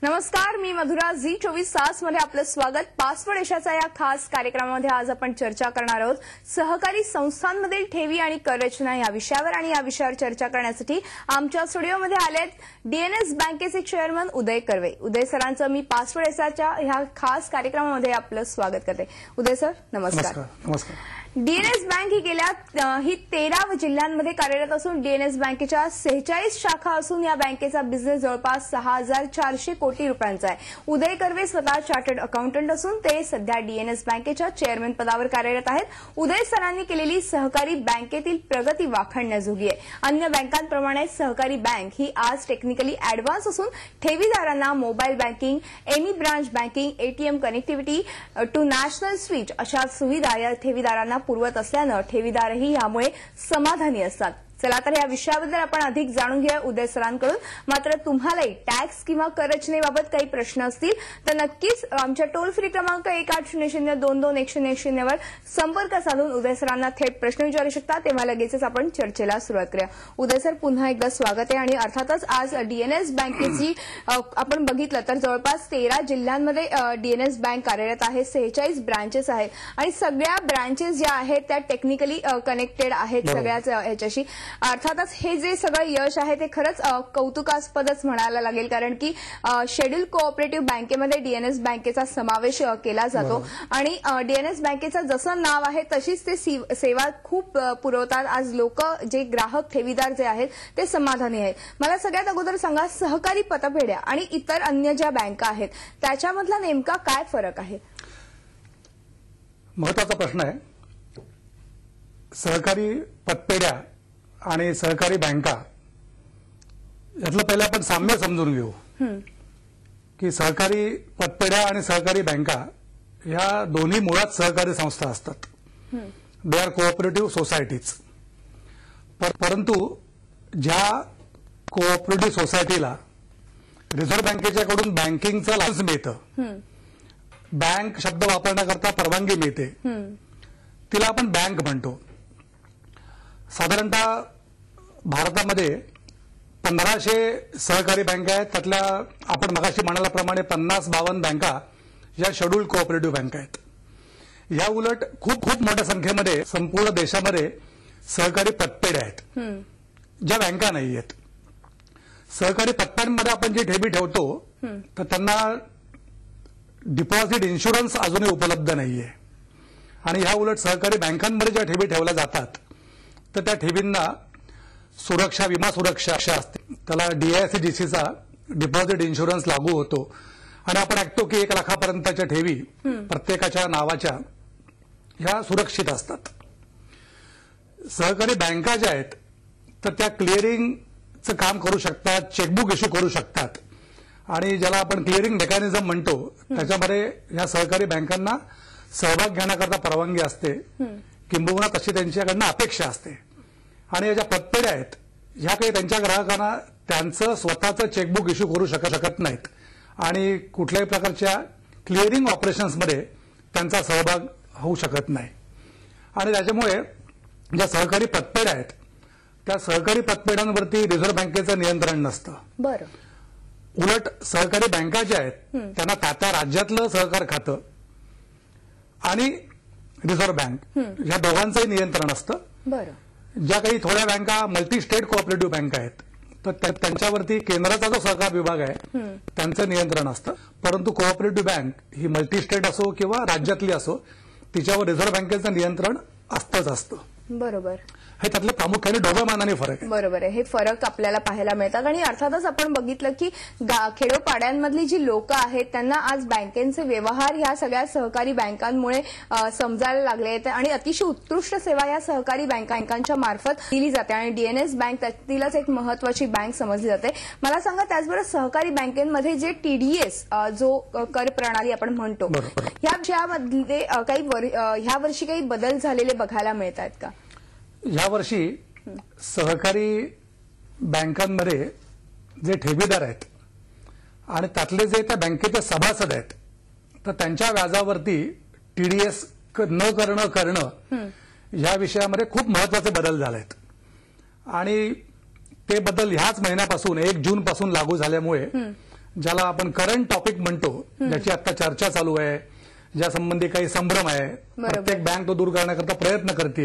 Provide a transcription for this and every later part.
नमस्कार, मी मधुरा. झी24 तास मध्ये आपलं स्वागत. पासवर्ड यशाचा या खास कार्यक्रमामध्ये आज आपण चर्चा करणार आहोत सहकारी संस्थांमधील ठेवी आणि कर रचना या विषयावर. आणि या विषयावर चर्चा करण्यासाठी आमच्या स्टुडिओमध्ये आलेत डीएनएस बँकेचे चेअरमन उदय कर्वे. उदय सरांचं मी पासवर्ड यशाच्या या खास कार्यक्रमामध्ये आपलं स्वागत करते. उदय सर, नमस्कार. नमस्कार. डीएनएस बँक ही 13 जिल्ह्यांमध्ये कार्यरत असून डीएनएस बँकेच्या 46 शाखा असून या बँकेचा बिझनेस जवळपास 6400 कोटी रुपयांचा आहे. उदय कर्वे स्वतः चार्टर्ड अकाउंटंट असून ते सध्या डीएनएस बँकेच्या चेअरमन पदावर कार्यरत आहेत. उदय सरांनी केलेली सहकारी बँकेतील प्रगती वाखाणण्याजोगी आहे. अन्य बँकांप्रमाणे सहकारी बँक ही आज टेक्निकली ऍडव्हान्स असून ठेवीदारांना mobile banking, any branch banking, ATM connectivity to national switch अशा सुविधा या ठेवीदारांना पुरवत असल्यानं ठेवीदारही यामुळे समाधानी असतात. चला तर या विषयाबद्दल आपण अधिक जाणून घेऊया उदय सरांकडून. मात्र तुम्हालाही टॅक्स किंवा कर रचनेबाबत काही प्रश्न असतील तर नक्कीच आमच्या टोल फ्री क्रमांक 1800221010 वर संपर्क साधून उदय सरांना थेट प्रश्न विचारू शकता. तेव्हा लगेचच आपण चर्चेला सुरुवात करूया. उदय सर, पुन्हा एकदा स्वागत आहे. आणि अर्थातच आज डीएनएस बँकेची आपण बघितलं तर जवळपास 13 जिल्ह्यांमध्ये डीएनएस बँक कार्यरत आहे. 46 ब्रांचेस आहेत आणि सगळ्या ब्रांचेस ज्या आहेत त्या टेक्निकली कनेक्टेड आहेत सगळ्याच ह्याच्याशी. अर्थातच हे जे सगळं यश आहे ते खरंच कौतुकास्पदच म्हणायला लागेल, कारण की शेड्यूल कोऑपरेटिव्ह बँकेमध्ये डीएनएस बँकेचा समावेश केला जातो. आणि डीएनएस बँकेचं जसं नाव आहे तशीच ते सेवा खूप पुरवतात. आज लोक जे ग्राहक ठेवीदार जे आहेत ते समाधानी आहेत. मला सगळ्यात अगोदर सांगा, सहकारी पतपेढ्या आणि इतर अन्य ज्या बँका आहेत त्याच्यामधला नेमका काय फरक आहे? महत्वाचा प्रश्न आहे. सहकारी पतपेढ्या आणि सहकारी बँका यातलं पहिलं आपण साम्य समजून घेऊ की सहकारी पतपेढ्या आणि सहकारी बँका ह्या दोन्ही मुळात सहकारी संस्था असतात. They are cooperative societies. परंतु ज्या कोऑपरेटिव्ह सोसायटीला रिझर्व्ह बँकेच्याकडून बँकिंगचं लायसन्स मिळतं, बँक शब्द वापरण्याकरता परवानगी मिळते, तिला आपण बँक म्हणतो. साधारणतः भारतामध्ये 1500 सहकारी बँका आहेत. त्यातल्या आपण मगाशी म्हणाल्याप्रमाणे 50-52 बँका या शेड्यूल्ड कोऑपरेटिव्ह बँका आहेत. या उलट खूप मोठ्या संख्येमध्ये संपूर्ण देशामध्ये सहकारी पतपेढ्या आहेत ज्या बँका नाही आहेत. सहकारी पतपेढ्यांमध्ये आपण जी ठेवी ठेवतो तर त्यांना डिपॉझिट इन्शुरन्स अजूनही उपलब्ध नाहीये. आणि ह्या उलट सहकारी बँकांमध्ये ज्या ठेवी ठेवल्या जातात तर त्या ठेवींना सुरक्षा, विमा सुरक्षा असते. त्याला डीआयसीजीसीचा डिपॉझिट इन्शुरन्स लागू होतो. आणि आपण ऐकतो की 1 लाखापर्यंतच्या ठेवी प्रत्येकाच्या नावाच्या ह्या सुरक्षित असतात. सहकारी बँका ज्या आहेत तर त्या क्लिअरिंगचं काम करू शकतात, चेकबुक इश्यू करू शकतात. आणि ज्याला आपण क्लिअरिंग मेकॅनिझम म्हणतो त्याच्यामध्ये ह्या सहकारी बँकांना सहभाग घेण्याकरता परवानगी असते, किंबहुना तशी त्यांच्याकडनं अपेक्षा असते. आणि या ज्या पतपेढ्या आहेत ह्या काही त्यांच्या ग्राहकांना त्यांचं स्वतःचं चेकबुक इश्यू करू शकत नाहीत आणि कुठल्याही प्रकारच्या क्लिअरिंग ऑपरेशन्समध्ये त्यांचा सहभाग होऊ शकत नाही. आणि त्याच्यामुळे ज्या सहकारी पतपेढ्या आहेत त्या सहकारी पतपेढ्यांवरती रिझर्व्ह बँकेचं नियंत्रण नसतं. बरं. उलट सहकारी बँका ज्या आहेत त्यांना त्या राज्यातलं सहकार खातं आणि रिझर्व्ह बँक ह्या दोघांचंही नियंत्रण असतं. बरं. ज्या काही थोड्या बँका मल्टी स्टेट कोऑपरेटिव्ह बँका आहेत तर त्यांच्यावरती केंद्राचा जो सहकार विभाग आहे त्यांचं नियंत्रण असतं. परंतु कोऑपरेटिव्ह बँक ही मल्टी स्टेट असो किंवा राज्यातली असो तिच्यावर रिझर्व्ह बँकेचं नियंत्रण असतं. बरोबर. हे त्यातले प्रामुख्याने दोघांमानाने फरक आहे. बरोबर आहे. हे फरक आपल्याला पाहायला मिळतात. आणि अर्थातच आपण बघितलं की खेडोपाड्यांमधली जी लोक आहेत त्यांना आज बँकेचे व्यवहार ह्या सगळ्या सहकारी बँकांमुळे समजायला लागले आहेत. आणि अतिशय उत्कृष्ट सेवा या सहकारी बँकांच्या मार्फत दिली जाते. आणि डीएनएस बँक त्यातीलच एक महत्वाची बँक समजली जाते. मला सांगा, त्याचबरोबर सहकारी बँकेमध्ये जे टीडीएस जो कर प्रणाली आपण म्हणतो ह्यामध्ये ह्या वर्षी काही बदल झालेले बघायला मिळत आहेत का? यावर्षी सहकारी बँकांमध्ये जे ठेवीदार आहेत आणि त्यातले जे त्या बँकेचे सभासद आहेत तर त्यांच्या व्याजावरती टीडीएस न करणं या विषयामध्ये खूप महत्वाचे बदल झाले आहेत. आणि ते बदल ह्याच महिन्यापासून 1 जून पासून लागू झाल्यामुळे ज्याला आपण करंट टॉपिक म्हणतो, ज्याची आता चर्चा चालू आहे, ज्या संबंधी काही संभ्रम आहे, प्रत्येक बँक तो दूर करण्याकरता प्रयत्न करते,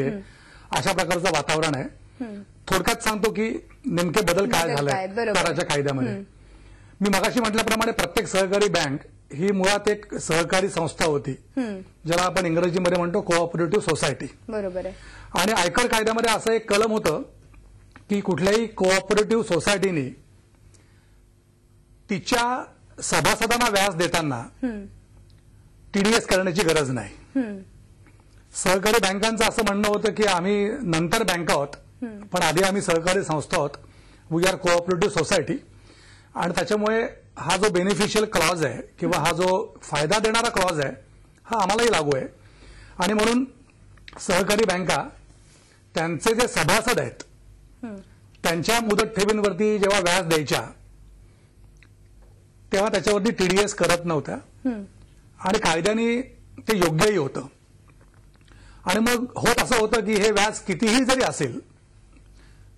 अशा प्रकारचं वातावरण आहे. थोडक्यात सांगतो की नेमके बदल काय झाले कराच्या कायद्यामध्ये. मी मगाशी म्हटल्याप्रमाणे प्रत्येक सहकारी बँक ही मुळात एक सहकारी संस्था होती, ज्याला आपण इंग्रजीमध्ये म्हणतो कोऑपरेटिव्ह सोसायटी. बरोबर आहे. आणि आयकर कायद्यामध्ये असं एक कलम होतं की कुठल्याही कोऑपरेटिव्ह सोसायटीनी तिच्या सभासदांना व्याज देताना टीडीएस करण्याची गरज नाही. सहकारी बँकांचं असं म्हणणं होतं की आम्ही नंतर बँक आहोत, पण आधी आम्ही सहकारी संस्था आहोत, वी आर कोऑपरेटिव्ह सोसायटी. आणि त्याच्यामुळे हा जो बेनिफिशियल क्लॉज आहे किंवा हा जो फायदा देणारा क्लॉज आहे हा आम्हालाही लागू आहे. आणि म्हणून सहकारी बँका त्यांचे जे सभासद आहेत त्यांच्या मुदत ठेवींवरती जेव्हा व्याज द्यायच्या तेव्हा त्याच्यावरती टीडीएस करत नव्हत्या. आणि कायद्याने ते योग्यही होतं. आणि मग होत असं होतं की हे व्याज कितीही जरी असेल,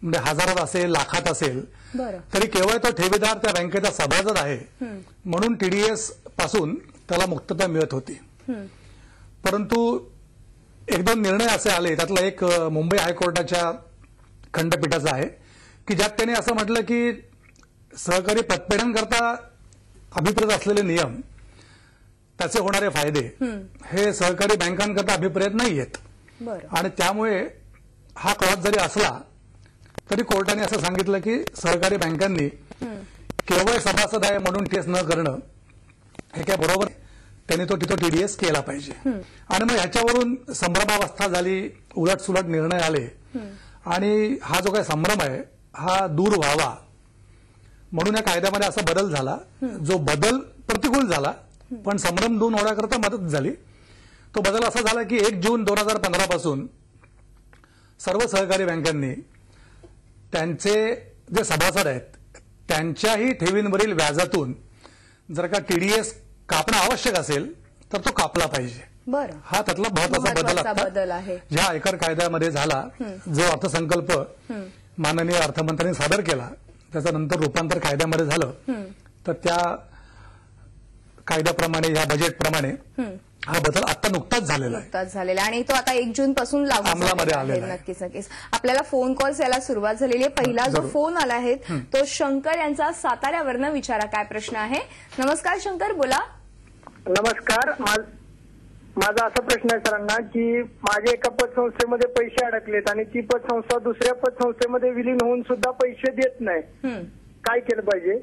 म्हणजे हजारात असेल, लाखात असेल, तरी केवळ तो ठेवीदार त्या बँकेचा सभासद आहे म्हणून टीडीएस पासून त्याला मुक्तता मिळत होती. परंतु एक दोन निर्णय असे आले, त्यातला एक मुंबई हायकोर्टाच्या खंडपीठाचा आहे की ज्यात त्यांनी असं म्हटलं की सहकारी पतपेढ्यांकरता अभिप्रेत असलेले नियम, त्याचे होणारे फायदे हे सहकारी बँकांकरता अभिप्रेत नाही आहेत. आणि त्यामुळे हा क्लॉज जरी असला तरी कोर्टाने असं सांगितलं की सहकारी बँकांनी केवळ सभासद आहे म्हणून टीएस न करणं हे काय बरोबर, त्यांनी तो तिथं टीडीएस केला पाहिजे. आणि मग ह्याच्यावरून संभ्रमावस्था झाली, उलटसुलट निर्णय आले. आणि हा जो काही संभ्रम आहे हा दूर व्हावा म्हणून या कायद्यामध्ये असा बदल झाला, जो बदल प्रतिकूल झाला पण संभ्रम दूर होण्याकरता मदत झाली. तो बदल असा झाला की 1 जून 2015 पासून सर्व सहकारी बँकांनी त्यांचे जे सभासद आहेत त्यांच्याही ठेवींवरील व्याजातून जर का टीडीएस कापणं आवश्यक असेल तर तो कापला पाहिजे. हा त्यातला महत्वाचा बदल आहे ज्या आयकर कायद्यामध्ये झाला. जो अर्थसंकल्प माननीय अर्थमंत्र्यांनी सादर केला त्याचं नंतर रूपांतर कायद्यामध्ये झालं, तर त्या कायद्याप्रमाणे या बजेटप्रमाणे हा बदल आता नुकताच झालेला आहे. आणि तो आता 1 जून पासून लागू अंमलामध्ये आलेला आहे. नक्कीच. आपल्याला फोन कॉल्स यायला सुरुवात झालेली आहे. पहिला जो फोन आला आहे तो शंकर यांचा साताऱ्यावरनं. विचारा काय प्रश्न आहे. नमस्कार शंकर, बोला. नमस्कार. माझा असा प्रश्न आहे सरांना की माझे एका पतसंस्थेमध्ये पैसे अडकलेत आणि ती पतसंस्था दुसऱ्या पतसंस्थेमध्ये विलीन होऊन सुद्धा पैसे देत नाही, काय केलं पाहिजे?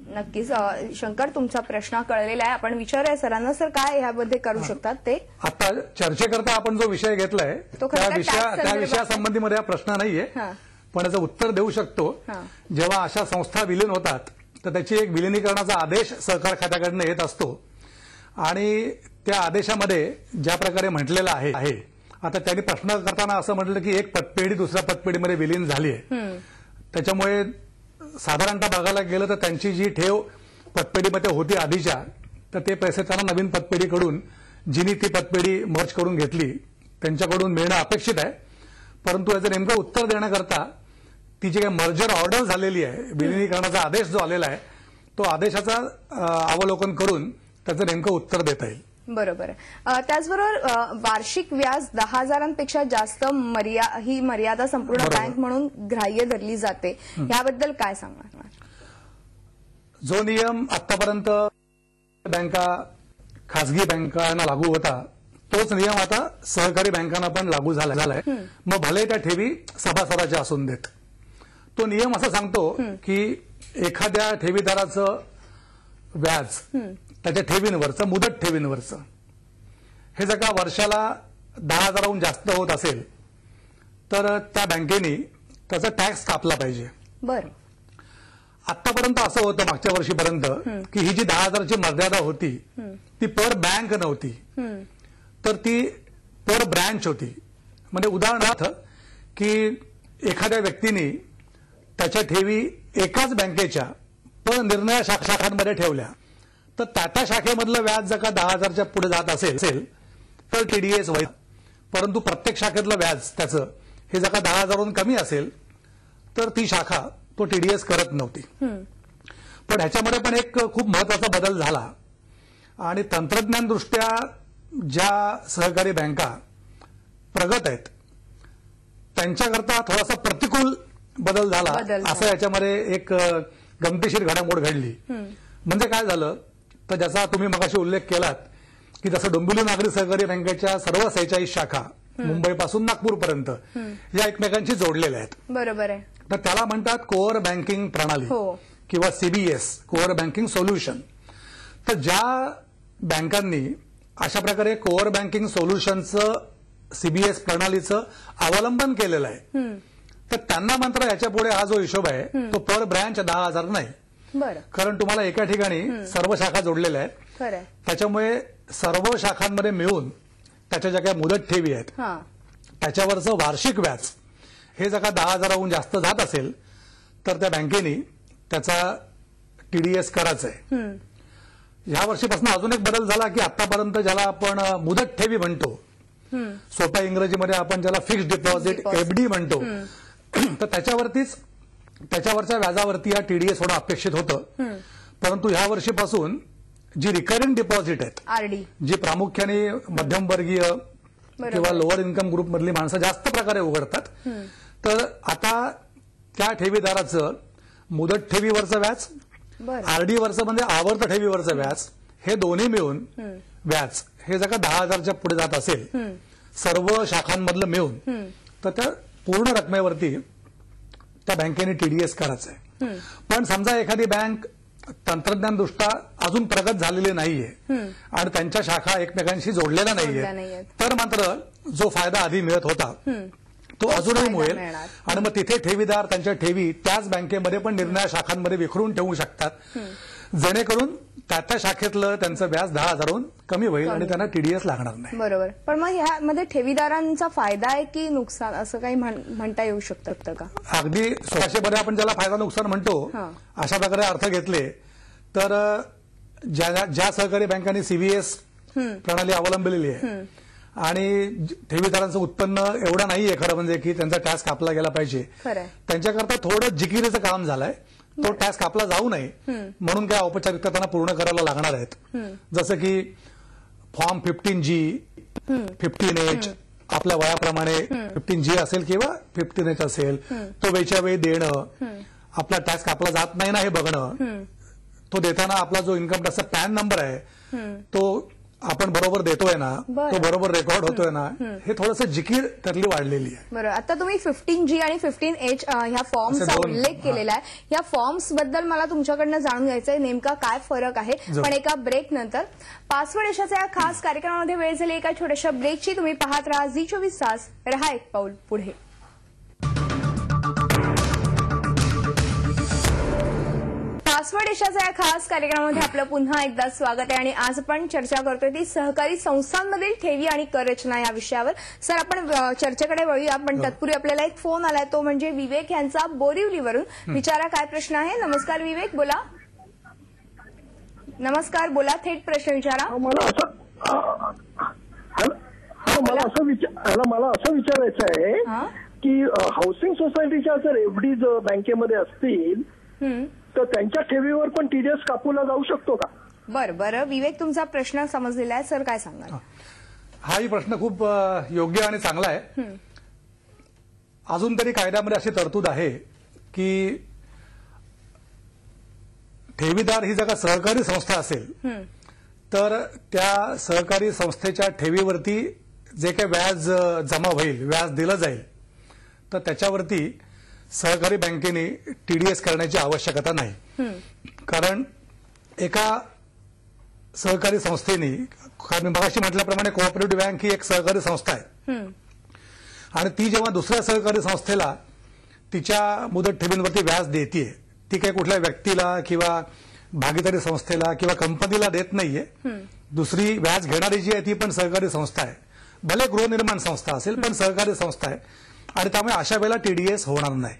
नक्कीच शंकर, तुमचा प्रश्न कळलेला आहे. आपण विचारूया सरांना, सर काय ह्यामध्ये करू शकतात ते. आता चर्चेकरता आपण जो विषय घेतलाय त्या विषयासंबंधीमध्ये हा प्रश्न नाहीये, पण याचं उत्तर देऊ शकतो. जेव्हा अशा संस्था विलीन होतात तर त्याची एक विलिनीकरणाचा आदेश सहकार खात्याकडनं येत असतो. आणि त्या आदेशामध्ये ज्या प्रकारे म्हटलेलं आहे, आता त्यांनी प्रश्न करताना असं म्हटलं की एक पतपेढी दुसऱ्या पतपेढीमध्ये विलीन झाली आहे, त्याच्यामुळे साधारणतः बघायला गेलं तर त्यांची जी ठेव पतपेढीमध्ये होती आधीच्या, तर ते पैसे त्यांना नवीन पतपेढीकडून जिनी ती पतपेढी मर्ज करून घेतली त्यांच्याकडून मिळणं अपेक्षित आहे. परंतु याचं नेमकं उत्तर देण्याकरता ती जी काही मर्जर ऑर्डर झालेली आहे, विलिनीकरणाचा आदेश जो आलेला आहे, तो आदेशाचा अवलोकन करून त्याचं नेमकं उत्तर देता येईल. बरोबर. त्याचबरोबर वार्षिक व्याज 10,000पेक्षा जास्त ही मर्यादा संपूर्ण बँक म्हणून ग्राह्य धरली जाते, याबद्दल काय सांगणार? जो नियम आतापर्यंत बँका खासगी बँकांना लागू होता तोच नियम आता सहकारी बँकांना पण लागू झाला आहे. मग भले त्या ठेवी सभासदाच्या असून देत. तो नियम असं सांगतो की एखाद्या ठेवीदाराचं व्याज त्याच्या ठेवींवरचं, मुदत ठेवींवरचं, हे जर का वर्षाला 10,000हून जास्त होत असेल तर त्या बँकेने त्याचा टॅक्स कापला पाहिजे. बरं. आतापर्यंत असं होतं मागच्या वर्षीपर्यंत की ही जी 10,000ची मर्यादा होती ती पर बँक नव्हती, तर ती पर ब्रँच होती. म्हणजे उदाहरणार्थ की एखाद्या व्यक्तीने त्याच्या ठेवी एकाच बँकेच्या पण निरनिराळ्या शाखांमध्ये ठेवल्या तर त्या शाखेमधलं व्याज जर का 10,000च्या पुढे जात असेल तर टीडीएस होईल. परंतु प्रत्येक शाखेतलं व्याज त्याचं हे जर का 10,000हून कमी असेल तर ती शाखा तो टीडीएस करत नव्हती. पण ह्याच्यामध्ये पण एक खूप महत्वाचा बदल झाला आणि तंत्रज्ञानदृष्ट्या ज्या सहकारी बँका प्रगत आहेत त्यांच्याकरता थोडासा प्रतिकूल बदल झाला असं याच्यामध्ये एक गमतीशीर घडामोड घडली. म्हणजे काय झालं तर ज्याचा तुम्ही मगाशी उल्लेख केलात की जसं डोंबिवली नागरी सहकारी बँकेच्या सर्व 46 शाखा मुंबईपासून नागपूरपर्यंत या एकमेकांशी जोडलेल्या आहेत. बरोबर आहे. तर त्याला म्हणतात कोअर बँकिंग प्रणाली किंवा सीबीएस, कोअर बँकिंग सोल्युशन. तर ज्या बँकांनी अशा प्रकारे कोअर बँकिंग सोल्युशनचं सीबीएस प्रणालीचं अवलंबन केलेलं आहे तर त्यांना मात्र याच्या पुढे हा जो हिशोब आहे तो पर ब्रँच 10,000 नाही. कारण तुम्हाला एका ठिकाणी सर्व शाखा जोडलेल्या आहेत. त्याच्यामुळे सर्व शाखांमध्ये मिळून त्याच्या ज्या काही मुदत ठेवी आहेत त्याच्यावरचं वार्षिक व्याज हे जर का 10,000हून जास्त जात असेल तर त्या बँकेने त्याचा टीडीएस करायचा आहे. या वर्षीपासून अजून एक बदल झाला की आतापर्यंत ज्याला आपण मुदत ठेवी म्हणतो, सोप्या इंग्रजीमध्ये आपण ज्याला फिक्स्ड डिपॉझिट एफडी म्हणतो, तर त्याच्यावरच्या व्याजावरती हा टीडीएस होणं अपेक्षित होतं. परंतु ह्या वर्षीपासून जी रिकरिंग डिपॉझिट आहेत आरडी जी प्रामुख्याने मध्यमवर्गीय किंवा लोअर इन्कम ग्रुप मधली माणसं जास्त प्रकारे उघडतात तर आता त्या ठेवीदाराचं मुदत ठेवीवरचं व्याज, आरडीवरचं म्हणजे आवर्त ठेवीवरचं व्याज हे दोन्ही मिळून व्याज हे जर का 10,000च्या पुढे जात असेल सर्व शाखांमधलं मिळून तर त्या पूर्ण रकमेवरती त्या बँकेने टीडीएस करायचं आहे. पण समजा एखादी बँक तंत्रज्ञानदृष्ट्या अजून प्रगत झालेली नाहीये आणि त्यांच्या शाखा एकमेकांशी जोडलेल्या नाहीये तर मात्र जो फायदा आधी मिळत होता तो अजूनही मिळेल आणि मग तिथे ठेवीदार त्यांच्या ठेवी त्याच बँकेमध्ये पण निरनिराळ्या शाखांमध्ये विखरून ठेवू शकतात जेणेकरून त्या शाखेतलं त्यांचं व्याज 10,000हून कमी होईल आणि त्यांना टीडीएस लागणार नाही. बरोबर. पण मग ह्यामध्ये ठेवीदारांचा फायदा आहे की नुकसान असं काही म्हणता येऊ शकतं का? अगदी स्वतःमध्ये आपण ज्याला फायदा नुकसान म्हणतो अशा प्रकारे अर्थ घेतले तर ज्या सहकारी बँकांनी सीबीएस प्रणाली अवलंबलेली आहे आणि ठेवीदारांचं उत्पन्न एवढं नाहीये खरं म्हणजे की त्यांचा टॅक्स कापला गेला पाहिजे त्यांच्याकरता थोडं जिकिरीचं काम झालंय. तो टॅक्स कापला जाऊ नये म्हणून काय औपचारिकता त्यांना पूर्ण करायला लागणार आहेत. जसं की फॉर्म 15G, 15H आपल्या वयाप्रमाणे 15G असेल किंवा 15H असेल तो वेळच्या वेळी देणं, आपला टॅक्स कापला जात नाही ना हे बघणं, तो देताना आपला जो इन्कम टॅक्सचा पॅन नंबर आहे तो आपण बरोबर देतोय ना, तो बरोबर रेकॉर्ड होतोय ना, हे थोडंसं जिकीर त्यातली वाढलेली आहे. बरोबर. आता तुम्ही 15G आणि 15H ह्या फॉर्मचा उल्लेख केलेला आहे. या फॉर्म्स बद्दल मला तुमच्याकडनं जाणून घ्यायचंय नेमका काय फरक आहे. पण एका ब्रेक नंतर पासवर्ड देशाच्या या खास कार्यक्रमामध्ये वेळ झाली एका छोट्याशा ब्रेकची. तुम्ही पाहत राहा झी24 तास, रहा एक पाऊल पुढे. पासवर्ड देशाच्या या खास कार्यक्रमामध्ये आपलं पुन्हा एकदा स्वागत आहे आणि आज आपण चर्चा करतोय ती सहकारी संस्थांमधील ठेवी आणि कर रचना या विषयावर. सर आपण चर्चेकडे वळूया पण तत्पूर्वी आपल्याला एक फोन आलाय तो म्हणजे विवेक यांचा बोरिवलीवरून. विचारा काय प्रश्न आहे. नमस्कार विवेक, बोला. नमस्कार, बोला, थेट प्रश्न विचारा. मला असं विचारायचं आहे की हाऊसिंग सोसायटीच्या जर एफडी बँकेमध्ये असतील तर त्यांच्या ठेवीवर पण टीडीएस कापूला जाऊ शकतो का? बरं विवेक, तुमचा प्रश्न समजलेला आहे. सर काय सांगाल? हाही प्रश्न खूप योग्य आणि चांगला आहे. अजून तरी कायद्यामध्ये अशी तरतूद आहे की ठेवीदार ही जर का सहकारी संस्था असेल तर त्या सहकारी संस्थेच्या ठेवीवरती जे काही व्याज जमा होईल, व्याज दिलं जाईल तर त्याच्यावरती सहकारी बँकेने टीडीएस करण्याची आवश्यकता नाही. कारण एका सहकारी संस्थेने, कारण मी मगाशी म्हटल्याप्रमाणे कोऑपरेटिव्ह बँक ही एक सहकारी संस्था आहे आणि ती जेव्हा दुसऱ्या सहकारी संस्थेला तिच्या मुदत ठेवींवरती व्याज देते ती काही कुठल्या व्यक्तीला किंवा भागीदारी संस्थेला किंवा कंपनीला देत नाहीये. दुसरी व्याज घेणारी जी आहे ती पण सहकारी संस्था आहे, भले गृहनिर्माण संस्था असेल पण सहकारी संस्था आहे आणि त्यामुळे अशा वेळेला टीडीएस होणार नाही.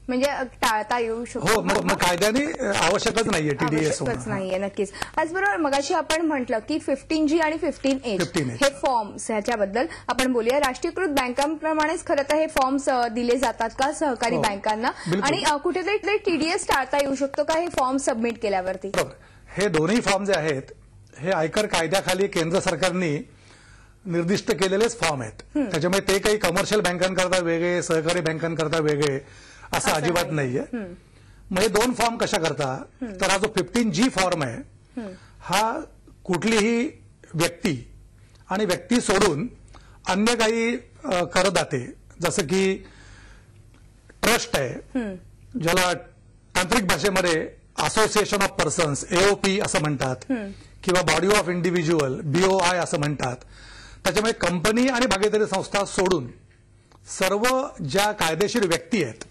म्हणजे टाळता येऊ शकतो. हो, मग कायद्याने आवश्यकच नाहीये टीडीएस आवश्यकच नाहीये. नक्कीच. त्याचबरोबर मगाशी आपण म्हटलं की 15G आणि 15H हे फॉर्म्स ह्याच्याबद्दल आपण बोलूया. राष्ट्रीयकृत बँकांप्रमाणेच खरं तर हे फॉर्म्स दिले जातात का सहकारी बँकांना, आणि कुठेतरी टीडीएस टाळता येऊ शकतो का हे फॉर्म सबमिट केल्यावरती? हे दोन्ही फॉर्म जे आहेत हे आयकर कायद्याखाली केंद्र सरकारने निर्दिष्ट केलेलेच फॉर्म आहेत. त्याच्यामुळे ते काही कमर्शियल बँकांकरता वेगळे, सहकारी बँकांकरता वेगळे असं अजिबात नाहीये. मग हे दोन फॉर्म कशा करता, तर हा जो 15G फॉर्म आहे हा कुठलीही व्यक्ती आणि व्यक्ती सोडून अन्य काही करदाते, जसं की ट्रस्ट आहे, ज्याला तांत्रिक भाषेमध्ये असोसिएशन ऑफ पर्सन्स एओपी असं म्हणतात, किंवा बॉडी ऑफ इंडिव्हिज्युअल BOI असं म्हणतात. त्याच्यामुळे कंपनी आणि भागीदारी संस्था सोडून सर्व ज्या कायदेशीर व्यक्ती आहेत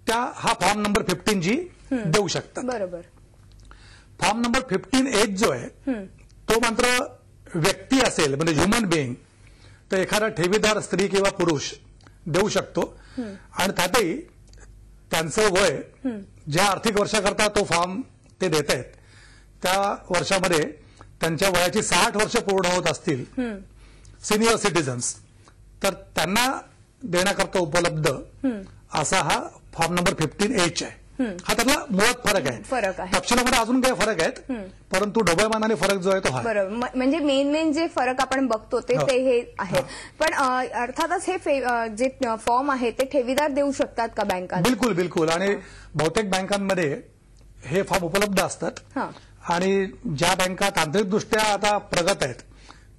त्या हा फॉर्म नंबर 15G देऊ शकतात. बरोबर. फॉर्म नंबर 15H जो आहे तो मात्र व्यक्ती असेल, म्हणजे ह्युमन बिईंग, तर एखादा ठेवीदार स्त्री किंवा पुरुष देऊ शकतो. आणि त्यातही त्यांचं वय ज्या आर्थिक वर्षाकरता तो फॉर्म ते देत आहेत त्या वर्षामध्ये त्यांच्या वयाची 60 वर्ष पूर्ण होत असतील सिनियर सिटीजन्स, तर त्यांना देण्याकरता उपलब्ध असा हा फॉर्म नंबर 15H आहे. हा त्यातला मुळात फरक आहे. तपशिलामध्ये अजून काही फरक आहेत, परंतु ढोबळमानाने फरक जो आहे तो हा. बरोबर. म्हणजे मेन जे फरक आपण बघतो ते हे आहे. पण अर्थातच हे जे फॉर्म आहे ते ठेवीदार देऊ शकतात का बँका? बिलकुल बिलकुल. आणि बहुतेक बँकांमध्ये हे फॉर्म उपलब्ध असतात. आणि ज्या बँका तांत्रिकदृष्ट्या आता प्रगत आहेत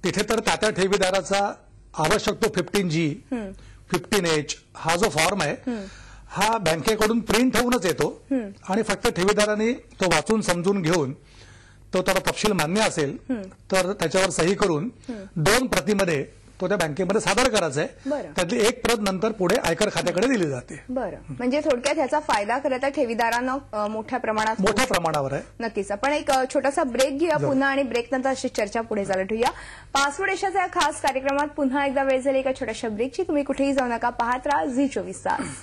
तिथे तर त्या ठेवीदाराचा आवश्यक तो 15G 15H हा जो फॉर्म आहे हा बँकेकडून प्रिंट होऊनच येतो, आणि फक्त ठेवीदारांनी तो वाचून समजून घेऊन तो त्याला तपशील मान्य असेल तर त्याच्यावर सही करून 2 प्रतीमध्ये तो त्या बँकेमध्ये सादर करायचा आहे. त्यातली एक प्रत नंतर पुढे आयकर खात्याकडे दिली जाते. बरं. म्हणजे थोडक्यात ह्याचा फायदा खरं तर ठेवीदारांना मोठ्या प्रमाणावर आहे. नक्कीच. आपण एक छोटासा ब्रेक घेऊया पुन्हा, आणि ब्रेक नंतर अशी चर्चा पुढे चालू ठेवूया. पासवर्ड देशाच्या खास कार्यक्रमात पुन्हा एकदा वेळ झाली एका छोट्याशा ब्रेकची. तुम्ही कुठेही जाऊ नका, पाहत राहा झी24 तास.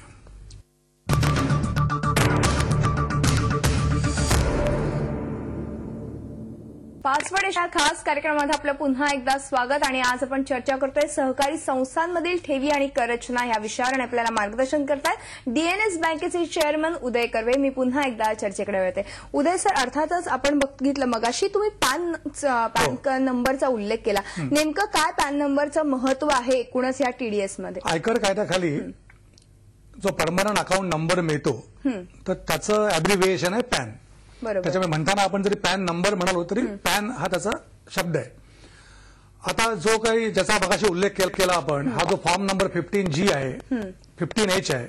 पासवर्ड या खास कार्यक्रमात आपलं पुन्हा एकदा स्वागत. आणि आज आपण चर्चा करतोय सहकारी संस्थांमधील ठेवी आणि कररचना या विषयावर, आणि आपल्याला मार्गदर्शन करतायत डीएनएस बँकेचे चेअरमन उदय कर्वे. मी पुन्हा एकदा चर्चेकडे वळते. उदय सर, अर्थातच आपण बघितलं मगाशी तुम्ही पॅन नंबरचा उल्लेख केला. नेमकं काय पॅन नंबरचं महत्व आहे एकूणच या टीडीएसमध्ये? आयकर कायद्याखाली जो परमनंट अकाउंट नंबर मिळतो तर त्याचं ॲब्रिव्हिएशन आहे पॅन. त्याच्यामुळे म्हणताना आपण जरी पॅन नंबर म्हणालो तरी पॅन हा त्याचा शब्द आहे. आता जो काही ज्याचा मगाशी उल्लेख केला आपण, हा जो फॉर्म नंबर 15G आहे 15H आहे,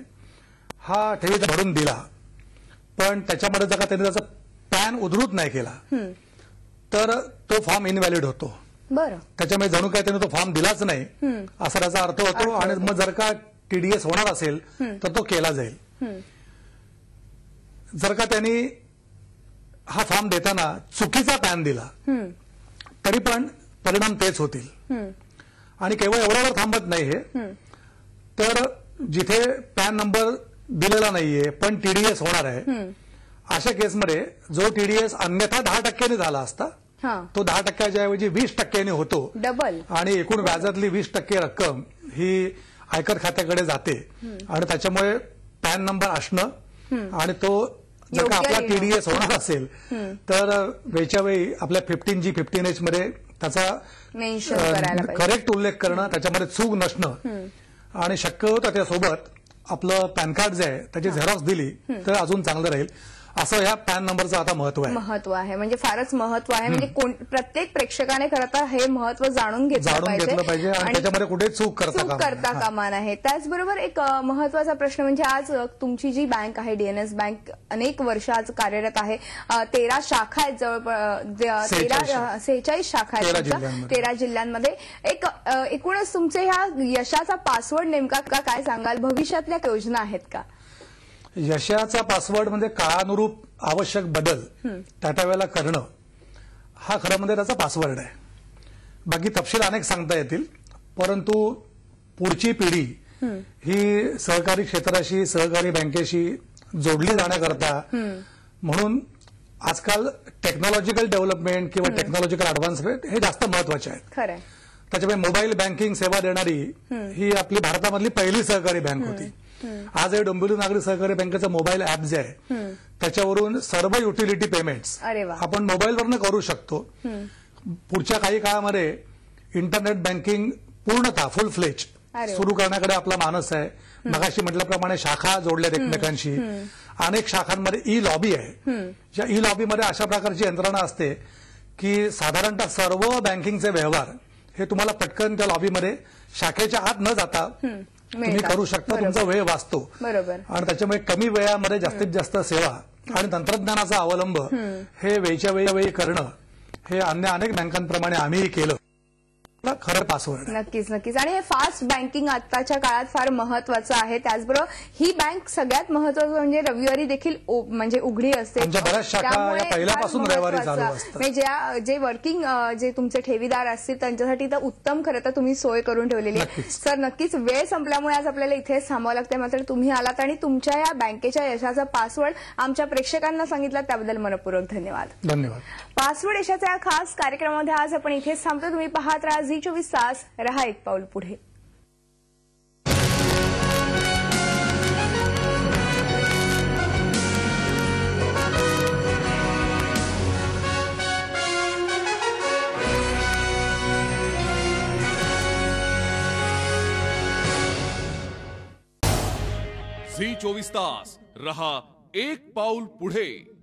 हा ठेवीदार भरून दिला, पण त्याच्यामध्ये जर का त्याने त्याचा पॅन उद्धृत नाही केला तर तो फॉर्म इनव्हॅलिड होतो. त्याच्यामुळे जणू काय त्याने तो फॉर्म दिलाच नाही असा त्याचा अर्थ होतो. आणि मग जर का टीडीएस होणार असेल तर तो केला जाईल. जर का त्यांनी हा फॉर्म देताना चुकीचा पॅन दिला तरी पण परिणाम तेच होतील. आणि केवळ एवढ्यावर थांबत नाही हे, तर जिथे पॅन नंबर दिलेला नाहीये पण टीडीएस होणार आहे अशा केसमध्ये जो टीडीएस अन्यथा 10% झाला असता तो 10%च्या ऐवजी 20% होतो. डबल. आणि एकूण व्याजातली 20% रक्कम ही आयकर खात्याकडे जाते. आणि त्याच्यामुळे पॅन नंबर असणं आणि तो जर का आपला टीडीएस होणार असेल तर वेळच्या वेळी आपल्या 15G 15H मध्ये त्याचा करेक्ट उल्लेख करणं, त्याच्यामध्ये चूक नसणं, आणि शक्य होतं त्यासोबत आपलं पॅन कार्ड जे आहे त्याची झेरॉक्स दिली तर अजून चांगलं राहील. असं ह्या पॅन नंबरचं आता महत्व आहे. म्हणजे फारच महत्व आहे. म्हणजे प्रत्येक प्रेक्षकाने खरं तर हे महत्व जाणून घेतलं पाहिजे आणि त्याच्यामध्ये कुठे चूक करता कामा नये. त्याचबरोबर एक महत्वाचा प्रश्न म्हणजे आज तुमची जी बँक आहे डीएनएस बँक अनेक वर्ष आज कार्यरत आहे. 13 शाखा आहेत, जवळपास 46 शाखा आहेत 13 जिल्ह्यांमध्ये. एक एकूणच तुमचे ह्या यशाचा पासवर्ड नेमका काय सांगाल? भविष्यातल्या योजना आहेत का? यशाचा पासवर्ड म्हणजे काळानुरूप आवश्यक बदल त्या वेळेला करणं हा खरं म्हणजे त्याचा पासवर्ड आहे. बाकी तपशील अनेक सांगता येतील, परंतु पुढची पिढी ही सहकारी क्षेत्राशी, सहकारी बँकेशी जोडली जाण्याकरता म्हणून आजकाल टेक्नॉलॉजिकल डेव्हलपमेंट किंवा टेक्नॉलॉजिकल ऍडव्हान्समेंट हे जास्त महत्वाचे आहेत. खरंय. त्याच्यामुळे मोबाईल बँकिंग सेवा देणारी ही आपली भारतामधली पहिली सहकारी बँक होती. आज हे डोंबिवली नागरी सहकारी बँकेचं मोबाईल ऍप जे आहे त्याच्यावरून सर्व युटिलिटी पेमेंट्स आपण मोबाईलवरनं करू शकतो. पुढच्या काही काळामध्ये इंटरनेट बँकिंग पूर्णतः फुल फ्लेज सुरू करण्याकडे आपला मानस आहे. मगाशी म्हटल्याप्रमाणे शाखा जोडल्यात एकमेकांशी. अनेक शाखांमध्ये ई लॉबी आहे. या ई लॉबीमध्ये अशा प्रकारची यंत्रणा असते की साधारणतः सर्व बँकिंगचे व्यवहार हे तुम्हाला पटकन त्या लॉबीमध्ये शाखेच्या आत न जाता तुम्ही करू शकता. तुमचा वेळ वाचतो. बरोबर. आणि त्याच्यामुळे कमी वेळामध्ये जास्तीत जास्त सेवा आणि तंत्रज्ञानाचा अवलंब हे वेळच्या वेळी करणं हे अन्य अनेक बँकांप्रमाणे आम्हीही केलं. खरं पासवर्ड. नक्कीच नक्कीच. आणि हे फास्ट बँकिंग आताच्या काळात फार महत्वाचं आहे. त्याचबरोबर ही बँक सगळ्यात महत्वाचं म्हणजे रविवारी देखील म्हणजे उघडी असते. बऱ्याच शाखा पहिल्यापासून रविवारी चालू असतात. जे वर्किंग जे तुमचे ठेवीदार असतील त्यांच्यासाठी तर उत्तम खरं तर तुम्ही सोय करून ठेवलेली आहे. सर नक्कीच वेळ संपल्यामुळे आज आपल्याला इथेच थांबावं लागतंय. मात्र तुम्ही आलात आणि तुमच्या या बँकेच्या यशाचा पासवर्ड आमच्या प्रेक्षकांना सांगितलं त्याबद्दल मनपूर्वक धन्यवाद. धन्यवाद. पासवर्ड यशाच्या खास कार्यक्रमामध्ये आज आपण इथेच थांबतो. तुम्ही पाहत राहा झी24 तास. रहा एक पाऊल पुढे. झी24 तास. रहा एक पाऊल पुढे.